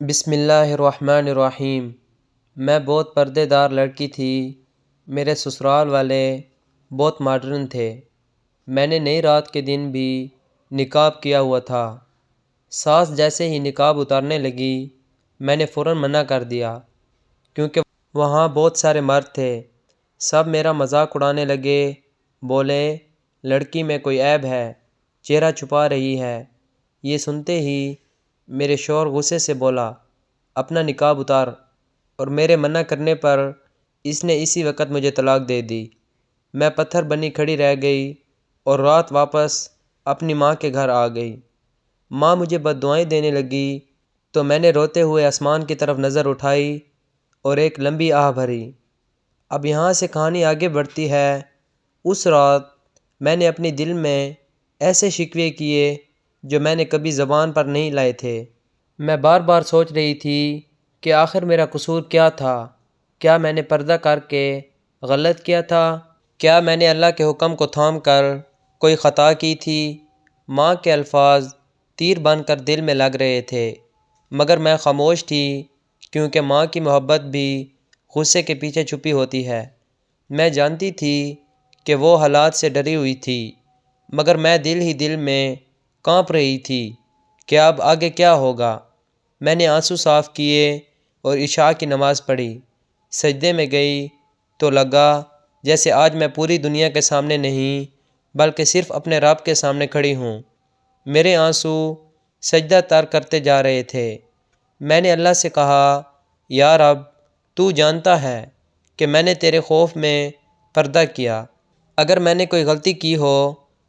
بسم اللہ الرحمن الرحیم۔ میں بہت پردے دار لڑکی تھی۔ میرے سسرال والے بہت ماڈرن تھے۔ میں نے نئی رات کے دن بھی نقاب کیا ہوا تھا۔ ساس جیسے ہی نقاب اتارنے لگی میں نے فوراً منع کر دیا، کیونکہ وہاں بہت سارے مرد تھے۔ سب میرا مذاق اڑانے لگے، بولے لڑکی میں کوئی عیب ہے، چہرہ چھپا رہی ہے۔ یہ سنتے ہی میرے شوہر غصے سے بولا اپنا نقاب اتار، اور میرے منع کرنے پر اس نے اسی وقت مجھے طلاق دے دی۔ میں پتھر بنی کھڑی رہ گئی اور رات واپس اپنی ماں کے گھر آ گئی۔ ماں مجھے بد دعائیں دینے لگی تو میں نے روتے ہوئے آسمان کی طرف نظر اٹھائی اور ایک لمبی آہ بھری۔ اب یہاں سے کہانی آگے بڑھتی ہے۔ اس رات میں نے اپنے دل میں ایسے شکوے کیے جو میں نے کبھی زبان پر نہیں لائے تھے۔ میں بار بار سوچ رہی تھی کہ آخر میرا قصور کیا تھا؟ کیا میں نے پردہ کر کے غلط کیا تھا؟ کیا میں نے اللہ کے حکم کو تھام کر کوئی خطا کی تھی؟ ماں کے الفاظ تیر بن کر دل میں لگ رہے تھے، مگر میں خاموش تھی، کیونکہ ماں کی محبت بھی غصے کے پیچھے چھپی ہوتی ہے۔ میں جانتی تھی کہ وہ حالات سے ڈری ہوئی تھی، مگر میں دل ہی دل میں کانپ رہی تھی کہ اب آگے کیا ہوگا۔ میں نے آنسو صاف کیے اور عشاء کی نماز پڑھی۔ سجدے میں گئی تو لگا جیسے آج میں پوری دنیا کے سامنے نہیں بلکہ صرف اپنے رب کے سامنے کھڑی ہوں۔ میرے آنسو سجدہ تر کرتے جا رہے تھے۔ میں نے اللہ سے کہا، یا رب، تو جانتا ہے کہ میں نے تیرے خوف میں پردہ کیا۔ اگر میں نے کوئی غلطی کی ہو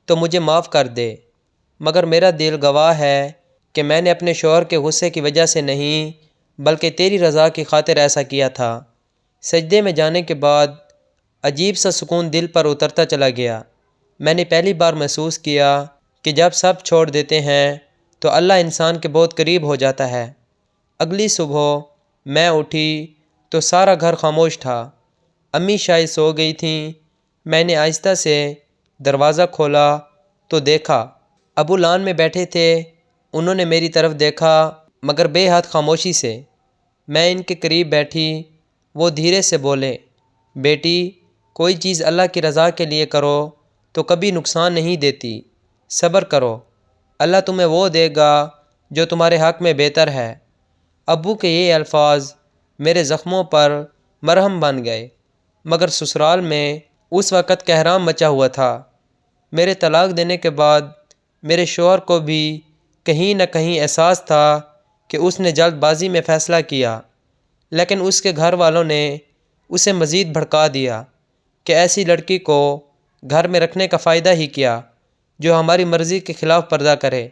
تو مجھے معاف کر دے، مگر میرا دل گواہ ہے کہ میں نے اپنے شوہر کے غصے کی وجہ سے نہیں بلکہ تیری رضا کی خاطر ایسا کیا تھا۔ سجدے میں جانے کے بعد عجیب سا سکون دل پر اترتا چلا گیا۔ میں نے پہلی بار محسوس کیا کہ جب سب چھوڑ دیتے ہیں تو اللہ انسان کے بہت قریب ہو جاتا ہے۔ اگلی صبح میں اٹھی تو سارا گھر خاموش تھا۔ امی شاید سو گئی تھیں۔ میں نے آہستہ سے دروازہ کھولا تو دیکھا ابو لان میں بیٹھے تھے۔ انہوں نے میری طرف دیکھا مگر بے حد خاموشی سے۔ میں ان کے قریب بیٹھی۔ وہ دھیرے سے بولے، بیٹی، کوئی چیز اللہ کی رضا کے لیے کرو تو کبھی نقصان نہیں دیتی، صبر کرو، اللہ تمہیں وہ دے گا جو تمہارے حق میں بہتر ہے۔ ابو کے یہ الفاظ میرے زخموں پر مرہم بن گئے، مگر سسرال میں اس وقت کہرام مچا ہوا تھا۔ میرے طلاق دینے کے بعد میرے شوہر کو بھی کہیں نہ کہیں احساس تھا کہ اس نے جلد بازی میں فیصلہ کیا، لیکن اس کے گھر والوں نے اسے مزید بھڑکا دیا کہ ایسی لڑکی کو گھر میں رکھنے کا فائدہ ہی کیا جو ہماری مرضی کے خلاف پردہ کرے۔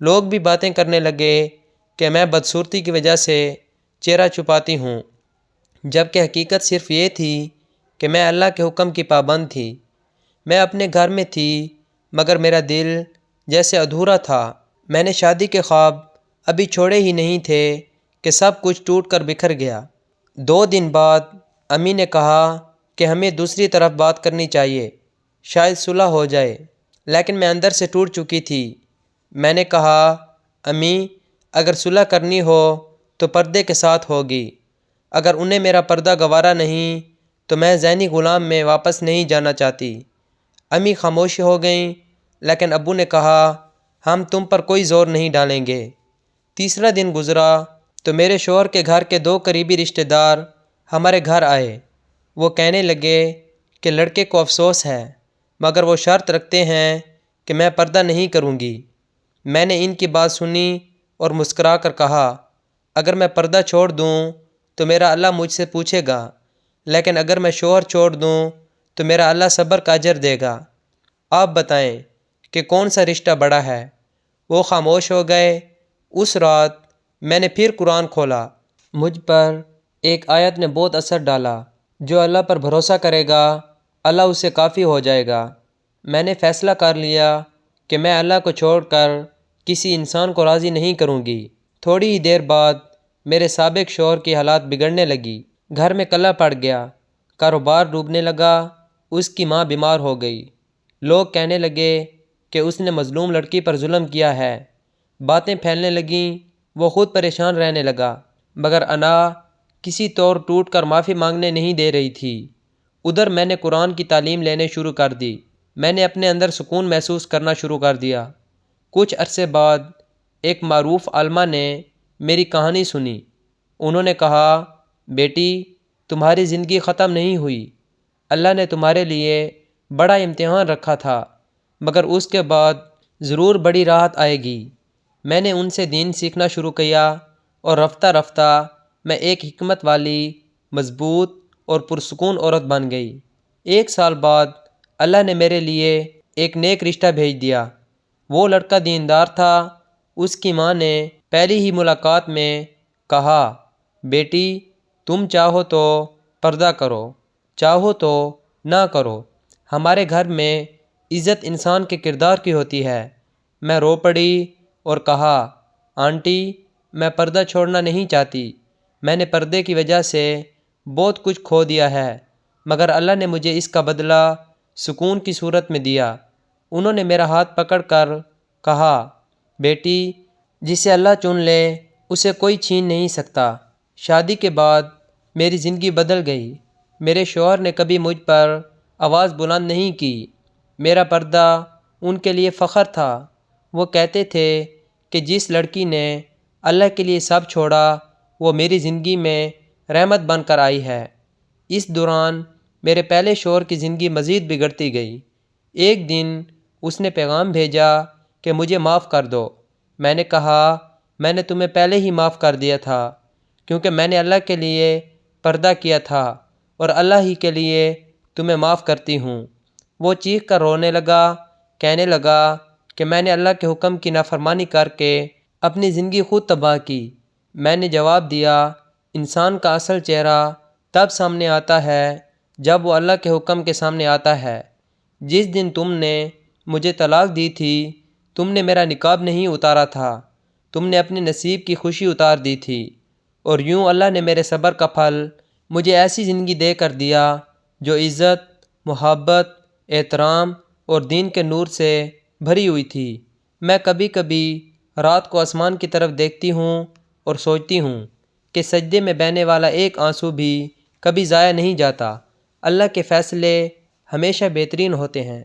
لوگ بھی باتیں کرنے لگے کہ میں بدصورتی کی وجہ سے چہرہ چھپاتی ہوں، جبکہ حقیقت صرف یہ تھی کہ میں اللہ کے حکم کی پابند تھی۔ میں اپنے گھر میں تھی مگر میرا دل جیسے ادھورا تھا۔ میں نے شادی کے خواب ابھی چھوڑے ہی نہیں تھے کہ سب کچھ ٹوٹ کر بکھر گیا۔ 2 دن بعد امی نے کہا کہ ہمیں دوسری طرف بات کرنی چاہیے، شاید صلح ہو جائے، لیکن میں اندر سے ٹوٹ چکی تھی۔ میں نے کہا، امی، اگر صلح کرنی ہو تو پردے کے ساتھ ہوگی۔ اگر انہیں میرا پردہ گوارا نہیں تو میں ذہنی غلام میں واپس نہیں جانا چاہتی۔ امی خاموش ہو گئیں، لیکن ابو نے کہا، ہم تم پر کوئی زور نہیں ڈالیں گے۔ تیسرا دن گزرا تو میرے شوہر کے گھر کے 2 قریبی رشتہ دار ہمارے گھر آئے۔ وہ کہنے لگے کہ لڑکے کو افسوس ہے، مگر وہ شرط رکھتے ہیں کہ میں پردہ نہیں کروں گی۔ میں نے ان کی بات سنی اور مسکرا کر کہا، اگر میں پردہ چھوڑ دوں تو میرا اللہ مجھ سے پوچھے گا، لیکن اگر میں شوہر چھوڑ دوں تو میرا اللہ صبر کا اجر دے گا۔ آپ بتائیں کہ کون سا رشتہ بڑا ہے؟ وہ خاموش ہو گئے۔ اس رات میں نے پھر قرآن کھولا۔ مجھ پر ایک آیت نے بہت اثر ڈالا، جو اللہ پر بھروسہ کرے گا اللہ اسے کافی ہو جائے گا۔ میں نے فیصلہ کر لیا کہ میں اللہ کو چھوڑ کر کسی انسان کو راضی نہیں کروں گی۔ تھوڑی ہی دیر بعد میرے سابق شوہر کی حالات بگڑنے لگی۔ گھر میں کلہ پڑ گیا، کاروبار ڈوبنے لگا، اس کی ماں بیمار ہو گئی۔ لوگ کہنے لگے کہ اس نے مظلوم لڑکی پر ظلم کیا ہے۔ باتیں پھیلنے لگیں وہ خود پریشان رہنے لگا، مگر انا کسی طور ٹوٹ کر معافی مانگنے نہیں دے رہی تھی۔ ادھر میں نے قرآن کی تعلیم لینے شروع کر دی۔ میں نے اپنے اندر سکون محسوس کرنا شروع کر دیا۔ کچھ عرصے بعد ایک معروف عالمہ نے میری کہانی سنی۔ انہوں نے کہا، بیٹی، تمہاری زندگی ختم نہیں ہوئی۔ اللہ نے تمہارے لیے بڑا امتحان رکھا تھا، مگر اس کے بعد ضرور بڑی راحت آئے گی۔ میں نے ان سے دین سیکھنا شروع کیا اور رفتہ رفتہ میں ایک حکمت والی، مضبوط اور پرسکون عورت بن گئی۔ 1 سال بعد اللہ نے میرے لیے ایک نیک رشتہ بھیج دیا۔ وہ لڑکا دیندار تھا۔ اس کی ماں نے پہلی ہی ملاقات میں کہا، بیٹی، تم چاہو تو پردہ کرو، چاہو تو نہ کرو۔ ہمارے گھر میں عزت انسان کے کردار کی ہوتی ہے۔ میں رو پڑی اور کہا، آنٹی، میں پردہ چھوڑنا نہیں چاہتی۔ میں نے پردے کی وجہ سے بہت کچھ کھو دیا ہے، مگر اللہ نے مجھے اس کا بدلہ سکون کی صورت میں دیا۔ انہوں نے میرا ہاتھ پکڑ کر کہا، بیٹی، جسے اللہ چن لے اسے کوئی چھین نہیں سکتا۔ شادی کے بعد میری زندگی بدل گئی۔ میرے شوہر نے کبھی مجھ پر آواز بلند نہیں کی۔ میرا پردہ ان کے لیے فخر تھا۔ وہ کہتے تھے کہ جس لڑکی نے اللہ کے لیے سب چھوڑا وہ میری زندگی میں رحمت بن کر آئی ہے۔ اس دوران میرے پہلے شوہر کی زندگی مزید بگڑتی گئی۔ ایک دن اس نے پیغام بھیجا کہ مجھے معاف کر دو۔ میں نے کہا، میں نے تمہیں پہلے ہی معاف کر دیا تھا، کیونکہ میں نے اللہ کے لیے پردہ کیا تھا اور اللہ ہی کے لیے تمہیں معاف کرتی ہوں۔ وہ چیخ کر رونے لگا، کہنے لگا کہ میں نے اللہ کے حکم کی نافرمانی کر کے اپنی زندگی خود تباہ کی۔ میں نے جواب دیا، انسان کا اصل چہرہ تب سامنے آتا ہے جب وہ اللہ کے حکم کے سامنے آتا ہے۔ جس دن تم نے مجھے طلاق دی تھی، تم نے میرا نقاب نہیں اتارا تھا، تم نے اپنے نصیب کی خوشی اتار دی تھی، اور یوں اللہ نے میرے صبر کا پھل مجھے ایسی زندگی دے کر دیا جو عزت، محبت، احترام اور دین کے نور سے بھری ہوئی تھی۔ میں کبھی کبھی رات کو آسمان کی طرف دیکھتی ہوں اور سوچتی ہوں کہ سجدے میں بہنے والا ایک آنسو بھی کبھی ضائع نہیں جاتا۔ اللہ کے فیصلے ہمیشہ بہترین ہوتے ہیں۔